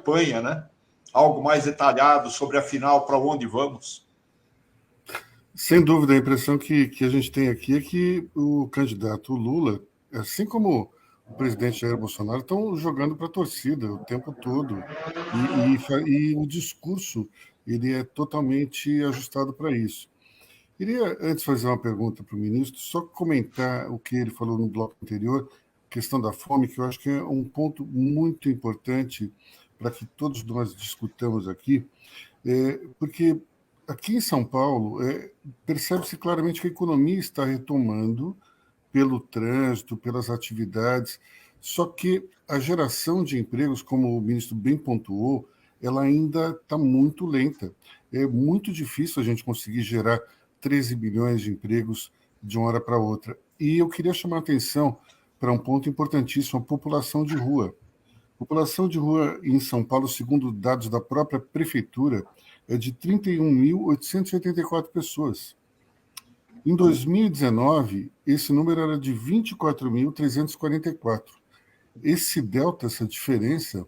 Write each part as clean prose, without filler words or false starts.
campanha, né? Algo mais detalhado sobre, afinal, para onde vamos? Sem dúvida, a impressão que a gente tem aqui é que o candidato Lula, assim como o presidente Jair Bolsonaro, estão jogando para a torcida o tempo todo. E o discurso ele é totalmente ajustado para isso. Queria, antes, fazer uma pergunta para o ministro, só comentar o que ele falou no bloco anterior, questão da fome, que eu acho que é um ponto muito importante para que todos nós discutamos aqui, porque aqui em São Paulo percebe-se claramente que a economia está retomando pelo trânsito, pelas atividades, só que a geração de empregos, como o ministro bem pontuou, ela ainda está muito lenta. É muito difícil a gente conseguir gerar 13 bilhões de empregos de uma hora para outra. E eu queria chamar a atenção para um ponto importantíssimo, a população de rua. A população de rua em São Paulo, segundo dados da própria prefeitura, é de 31.884 pessoas. Em 2019, esse número era de 24.344. Esse delta, essa diferença,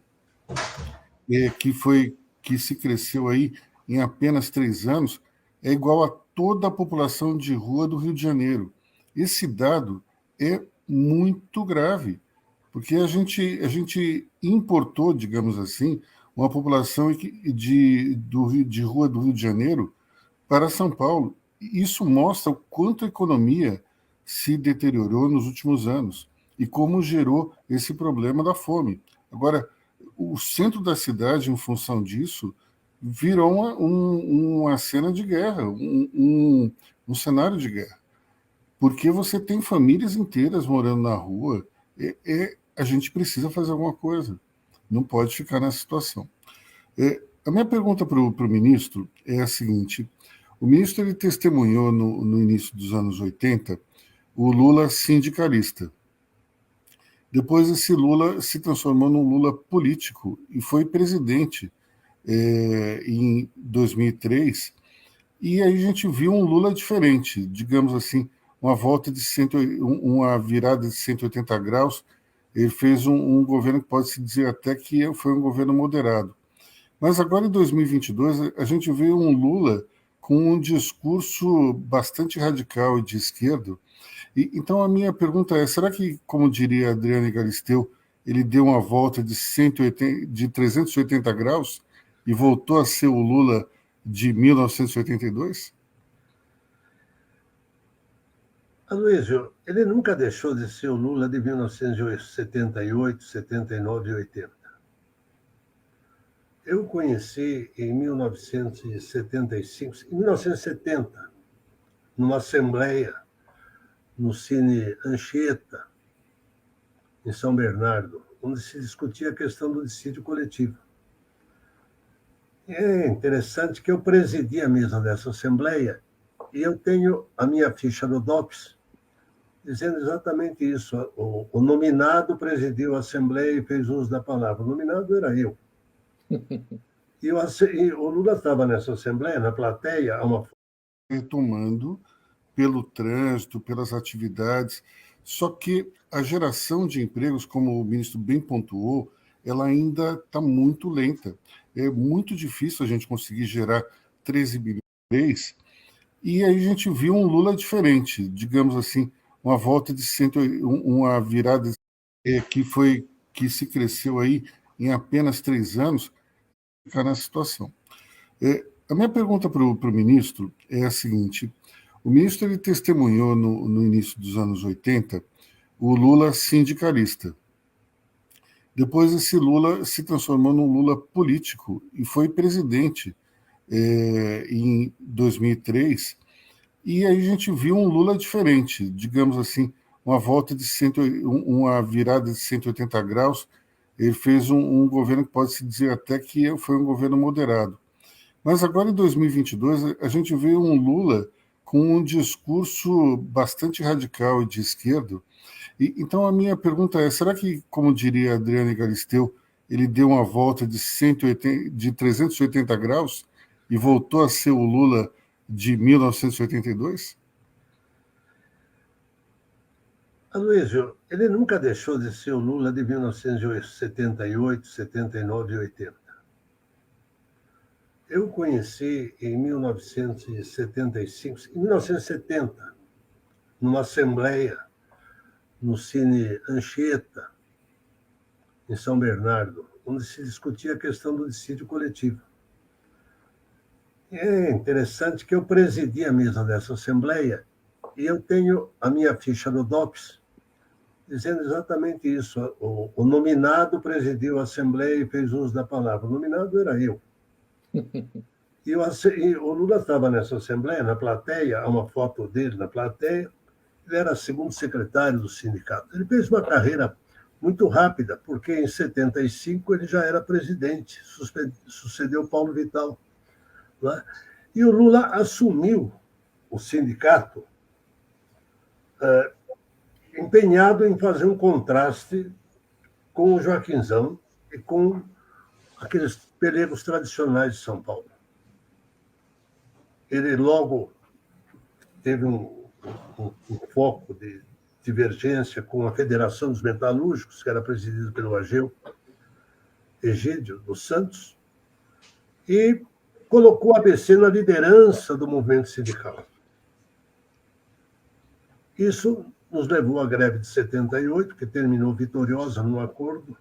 que se cresceu aí em apenas 3 anos, é igual a toda a população de rua do Rio de Janeiro. Esse dado é muito grave, porque a gente importou, digamos assim, uma população de rua do Rio de Janeiro para São Paulo. Isso mostra o quanto a economia se deteriorou nos últimos anos e como gerou esse problema da fome. Agora, o centro da cidade, em função disso, virou uma cena de guerra, um cenário de guerra, porque você tem famílias inteiras morando na rua. A gente precisa fazer alguma coisa, não pode ficar nessa situação. A minha pergunta para o ministro é a seguinte: o ministro ele testemunhou no início dos anos 80 o Lula sindicalista. Depois esse Lula se transformou num Lula político e foi presidente em 2003. E aí a gente viu um Lula diferente, digamos assim, uma volta de uma virada de 180 graus. Ele fez um governo que pode-se dizer até que foi um governo moderado. Mas agora, em 2022, a gente vê um Lula com um discurso bastante radical e de esquerda. Então, a minha pergunta é, será que, como diria Adriane Galisteu, ele deu uma volta de 380 graus e voltou a ser o Lula de 1982? Aloysio, ele nunca deixou de ser o Lula de 1978, 79 e 80. Eu conheci em 1975, em 1970, numa assembleia no Cine Anchieta, em São Bernardo, onde se discutia a questão do dissídio coletivo. E é interessante que eu presidi a mesa dessa assembleia e eu tenho a minha ficha do DOPS dizendo exatamente isso. O nominado presidiu a assembleia e fez uso da palavra. O nominado era eu. E o Lula estava nessa assembleia, na plateia, retomando pelo trânsito, pelas atividades, só que a geração de empregos, como o ministro bem pontuou, ela ainda está muito lenta. É muito difícil a gente conseguir gerar 13 bilhões. E aí a gente viu um Lula diferente, digamos assim, uma volta de uma virada que se cresceu aí em apenas 3 anos, ficar nessa situação. A minha pergunta para o ministro é a seguinte: o ministro ele testemunhou no início dos anos 80 o Lula sindicalista. Depois esse Lula se transformou num Lula político e foi presidente em 2003. E aí a gente viu um Lula diferente, digamos assim, uma volta uma virada de 180 graus. Ele fez um governo que pode-se dizer até que foi um governo moderado. Mas agora, em 2022, a gente vê um Lula com um discurso bastante radical e de esquerda. Então, a minha pergunta é, será que, como diria Adriane Galisteu, ele deu uma volta de 380 graus e voltou a ser o Lula de 1982? Aloysio, ele nunca deixou de ser o Lula de 1978, 79 e 80. Eu conheci em 1975, em 1970, numa assembleia no Cine Anchieta, em São Bernardo, onde se discutia a questão do dissídio coletivo. E é interessante que eu presidi a mesa dessa assembleia e eu tenho a minha ficha no DOPS dizendo exatamente isso. O nominado presidiu a assembleia e fez uso da palavra. O nominado era eu. E o Lula estava nessa assembleia, na plateia, há uma foto dele na plateia. Ele era segundo secretário do sindicato. Ele fez uma carreira muito rápida, porque em 75 ele já era presidente, sucedeu Paulo Vital. Né? E o Lula assumiu o sindicato empenhado em fazer um contraste com o Joaquinzão e com aqueles pelegos tradicionais de São Paulo. Ele logo teve um foco de divergência com a Federação dos Metalúrgicos, que era presidida pelo Ageu Egídio dos Santos, e colocou o ABC na liderança do movimento sindical. Isso nos levou à greve de 78, que terminou vitoriosa no acordo,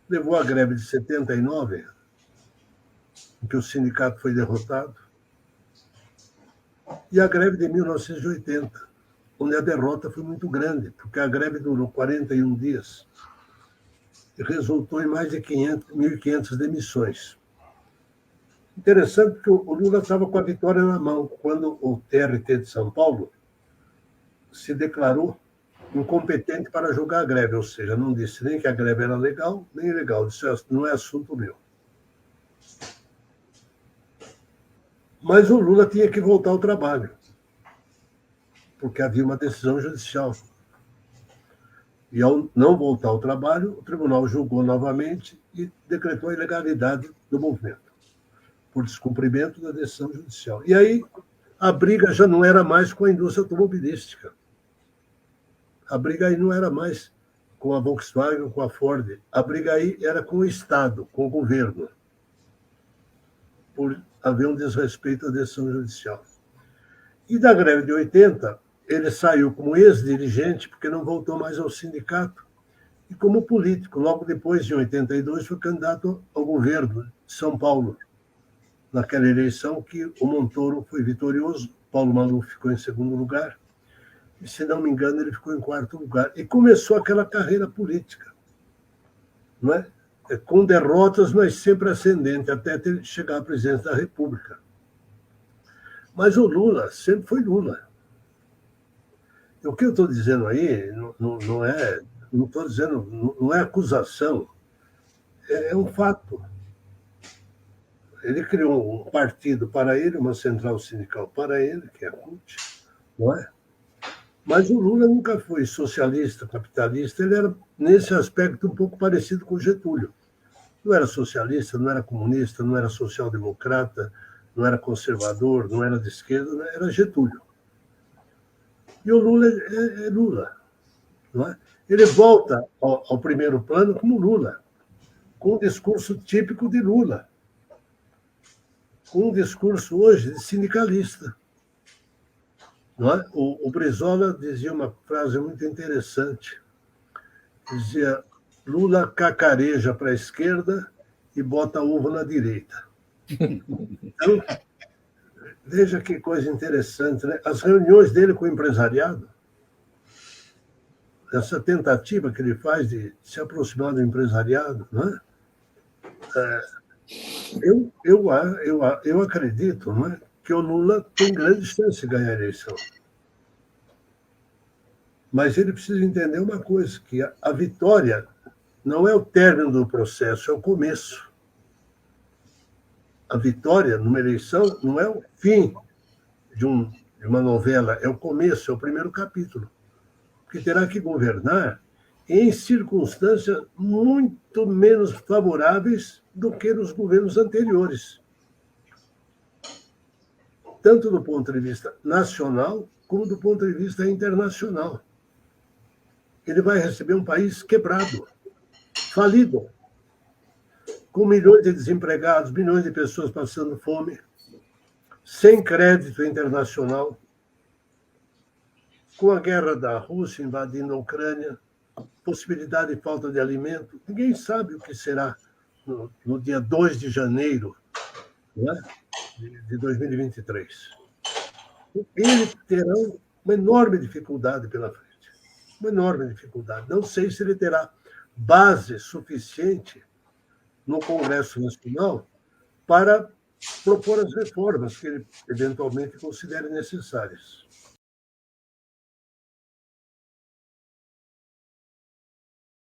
levou à greve de 79, em que o sindicato foi derrotado, e a greve de 1980, onde a derrota foi muito grande, porque a greve durou 41 dias e resultou em mais de 1.500 demissões. Interessante que o Lula estava com a vitória na mão, quando o TRT de São Paulo se declarou incompetente para julgar a greve, ou seja, não disse nem que a greve era legal, nem ilegal, disse, não é assunto meu. Mas o Lula tinha que voltar ao trabalho, porque havia uma decisão judicial. E ao não voltar ao trabalho, o tribunal julgou novamente e decretou a ilegalidade do movimento, por descumprimento da decisão judicial. E aí a briga já não era mais com a indústria automobilística. A briga aí não era mais com a Volkswagen, com a Ford. A briga aí era com o Estado, com o governo, por haver um desrespeito à decisão judicial. E da greve de 80, ele saiu como ex-dirigente, porque não voltou mais ao sindicato, e como político. Logo depois, em 82, foi candidato ao governo de São Paulo, naquela eleição que o Montoro foi vitorioso, Paulo Maluf ficou em segundo lugar, e, se não me engano, ele ficou em quarto lugar. E começou aquela carreira política, não é? Com derrotas, mas sempre ascendente, até chegar à presidência da República. Mas o Lula sempre foi Lula. O que eu estou dizendo aí não é acusação, é um fato. Ele criou um partido para ele, uma central sindical para ele, que é a CUT, não é? Mas o Lula nunca foi socialista, capitalista, ele era, nesse aspecto, um pouco parecido com o Getúlio. Não era socialista, não era comunista, não era social-democrata, não era conservador, não era de esquerda, era Getúlio. E o Lula é Lula. Não é? Ele volta ao primeiro plano como Lula, com um discurso típico de Lula, com um discurso hoje de sindicalista. Não é? O Brizola dizia uma frase muito interessante. Dizia, Lula cacareja para a esquerda e bota ovo na direita. Então, veja que coisa interessante, né? As reuniões dele com o empresariado, essa tentativa que ele faz de se aproximar do empresariado, não é? Eu acredito, não é, que o Lula tem grande chance de ganhar a eleição. Mas ele precisa entender uma coisa, que a vitória não é o término do processo, é o começo. A vitória numa eleição não é o fim de uma novela, é o começo, é o primeiro capítulo. Porque terá que governar em circunstâncias muito menos favoráveis do que nos governos anteriores. Tanto do ponto de vista nacional, como do ponto de vista internacional. Ele vai receber um país quebrado, falido, com milhões de desempregados, milhões de pessoas passando fome, sem crédito internacional, com a guerra da Rússia invadindo a Ucrânia, possibilidade de falta de alimento. Ninguém sabe o que será no dia 2 de janeiro, né, de 2023. Ele terá uma enorme dificuldade pela frente. Uma enorme dificuldade. Não sei se ele terá base suficiente no Congresso Nacional para propor as reformas que ele eventualmente considere necessárias.